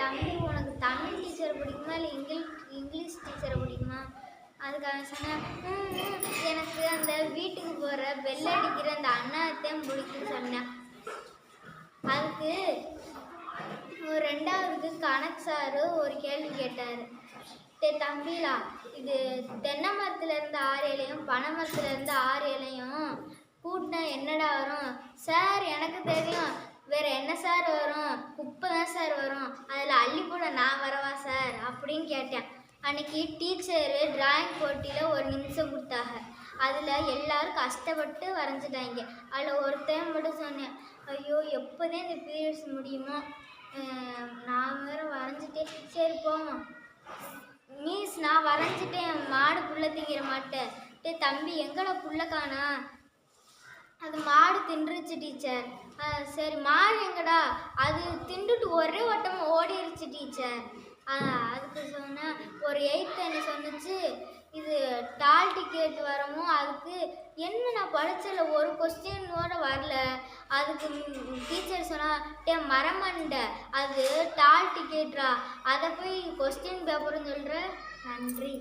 தம்பி உனக்கு தமிழ் டீச்சரை பிடிக்குமா இல்லை இங்கிலீஷ் டீச்சரை பிடிக்குமா? அதுக்காக சொன்னேன், எனக்கு அந்த வீட்டுக்கு போகிற பெல் அடிக்கிற அந்த அண்ணாத்தையும் பிடிக்குன்னு சொன்னேன். அதுக்கு ஒரு 2வது கணக்கு சாரு ஒரு கேள்வி கேட்டார். தம்பிலா, இது தென்னை மரத்துலேருந்து 6 இலையும் பனை மரத்துலேருந்து 6 இலையும் கூட்டினா என்னடா வரும்? சார் எனக்கு தெரியும், வேறு என்ன சார் வரும்? குப்பை தான் சார் வரும், அதில் அள்ளி போட நான் வரவா சார் அப்படின்னு கேட்டேன். அன்றைக்கி டீச்சரு டிராயிங் போட்டியில் ஒரு நிமிஷம் கொடுத்தாங்க. அதில் எல்லோரும் கஷ்டப்பட்டு வரைஞ்சிட்டாங்க. அதில் ஒரு டைம் மட்டும் சொன்னேன், ஐயோ எப்போதான் இந்த பீரியட்ஸ் முடியுமோ, நான் வேறு வரைஞ்சிட்டேன். சரி போவோம் மிஸ், நான் வரைஞ்சிட்டேன், மாடு புல்லை திங்கிற மாட்டேன். தம்பி எங்கடா புல்லை காணா? அது மாடு தின்றுச்சு டீச்சர். சரி மாடு எங்கடா? அது தின்றுட்டு ஒரே ஓட்டமாக ஓடிடுச்சு டீச்சர். அதுக்கு சொன்னேன். ஒரு 8th என்ன சொன்னிச்சு, இது டால் டிக்கெட் வரவும் அதுக்கு என்ன நான் படித்ததில் ஒரு கொஸ்டினோட வரல. அதுக்கு டீச்சர் சொன்னால், மரமண்டை அது டால் டிக்கெட்ரா, அதை போய் கொஸ்டின் பேப்பர்னு சொல்கிற. நன்றி.